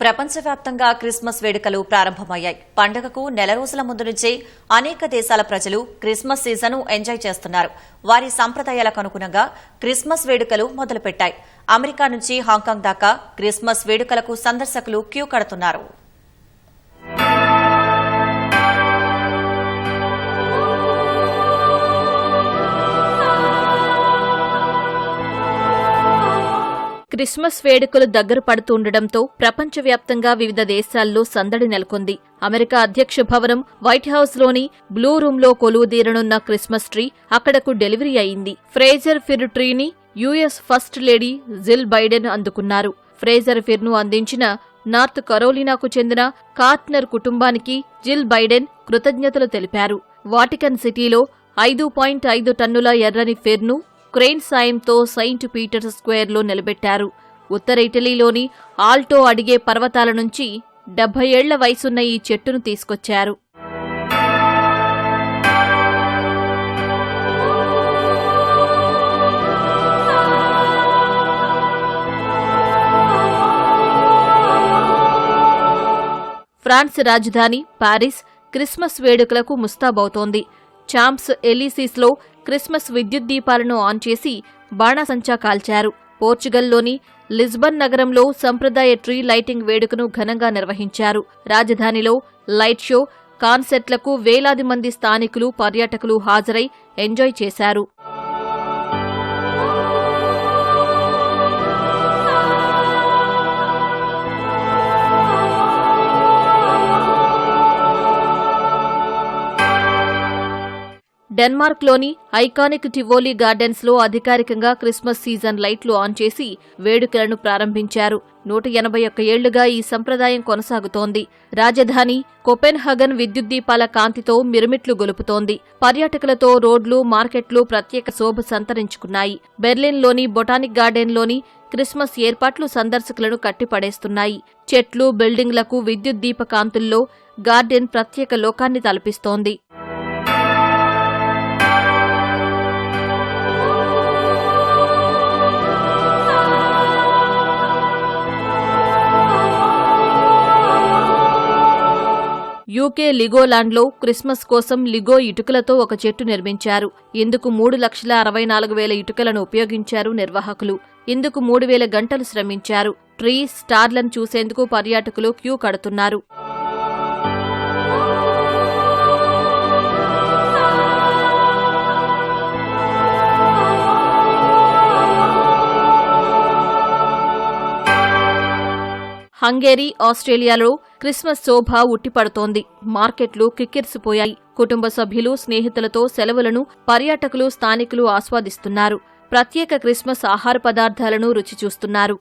ప్రపంచవ్యాప్తంగా క్రిస్మస్ వేడుకలు ప్రారంభమయ్యాయి. పండుగకు నెల రోజుల ముందు నుంచే అనేక దేశాల ప్రజలు క్రిస్మస్ సీజన్ను ఎంజాయ్ చేస్తున్నారు. వారి సంప్రదాయాలకు అనుగుణంగా క్రిస్మస్ వేడుకలు మొదలుపెట్టాయి. అమెరికా నుంచి హాంకాంగ్ దాకా క్రిస్మస్ వేడుకలకు సందర్శకులు క్యూ కడుతున్నారు. క్రిస్మస్ వేడుకలు దగ్గర పడుతుండటంతో ప్రపంచవ్యాప్తంగా వివిధ దేశాల్లో సందడి నెలకొంది. అమెరికా అధ్యక్ష భవనం వైట్ హౌస్ లోని బ్లూ రూమ్ లో కొలువుదీరనున్న క్రిస్మస్ ట్రీ అక్కడకు డెలివరీ అయింది. ఫ్రేజర్ ఫిర్ ట్రీని US first lady Jill Biden అందుకున్నారు. ఫ్రేజర్ ఫిర్ ను అందించిన నార్త్ కరోలినాకు చెందిన కార్ట్నర్ కుటుంబానికి జిల్ బైడెన్ కృతజ్ఞతలు తెలిపారు. వాటికన్ సిటీలో 5.5 టన్నుల ఎర్రని ఫిర్ను క్రెయిన్ సాయంతో సెయింట్ పీటర్స్ స్క్వేర్లో నిలబెట్టారు. ఉత్తర ఇటలీలోని ఆల్టో అడిగే పర్వతాల నుంచి 70 ఏళ్ల వయసున్న ఈ చెట్టును తీసుకొచ్చారు. ఫ్రాన్స్ రాజధాని పారిస్ క్రిస్మస్ వేడుకలకు ముస్తాబవుతోంది. చాంప్స్ ఎలీసీస్లో క్రిస్మస్ విద్యుత్ దీపాలను ఆన్ చేసి బాణాసంచా కాల్చారు. పోర్చుగల్లోని లిస్బన్ నగరంలో సంప్రదాయ ట్రీ లైటింగ్ వేడుకను ఘనంగా నిర్వహించారు. రాజధానిలో లైట్ షో, కాన్సర్ట్లకు వేలాది మంది స్థానికులు, పర్యాటకులు హాజరై ఎంజాయ్ చేశారు. డెన్మార్క్లోని ఐకానిక్ టివోలీ గార్డెన్స్ లో అధికారికంగా క్రిస్మస్ సీజన్ లైట్లు ఆన్ చేసి వేడుకలను ప్రారంభించారు. 181 ఏళ్లుగా ఈ సంప్రదాయం కొనసాగుతోంది. రాజధాని కోపెన్హగన్ విద్యుత్ దీపాల కాంతితో మిరుమిట్లు గొలుపుతోంది. పర్యాటకులతో రోడ్లు, మార్కెట్లు ప్రత్యేక శోభ సంతరించుకున్నాయి. బెర్లిన్లోని బొటానిక్ గార్డెన్లోని క్రిస్మస్ ఏర్పాట్లు సందర్శకులను కట్టిపడేస్తున్నాయి. చెట్లు, బిల్డింగ్లకు విద్యుత్ దీప కాంతుల్లో గార్డెన్ ప్రత్యేక లోకాన్ని తలపిస్తోంది. యూకే లిగోలాండ్లో క్రిస్మస్ కోసం లిగో ఇటుకలతో ఒక చెట్టు నిర్మించారు. ఇందుకు 3,64,000 ఇటుకలను ఉపయోగించారు నిర్వాహకులు. ఇందుకు 3,000 గంటలు శ్రమించారు. ట్రీ స్టార్లను చూసేందుకు పర్యాటకులు క్యూ కడుతున్నారు. హంగేరీ, ఆస్ట్రేలియాలో క్రిస్మస్ శోభ ఉట్టిపడుతోంది. మార్కెట్లు కిక్కిరిసిపోయాయి. కుటుంబ సభ్యులు, స్నేహితులతో సెలవులను పర్యాటకులు, స్థానికులు ఆస్వాదిస్తున్నారు. ప్రత్యేక క్రిస్మస్ ఆహార పదార్థాలను రుచి చూస్తున్నారు.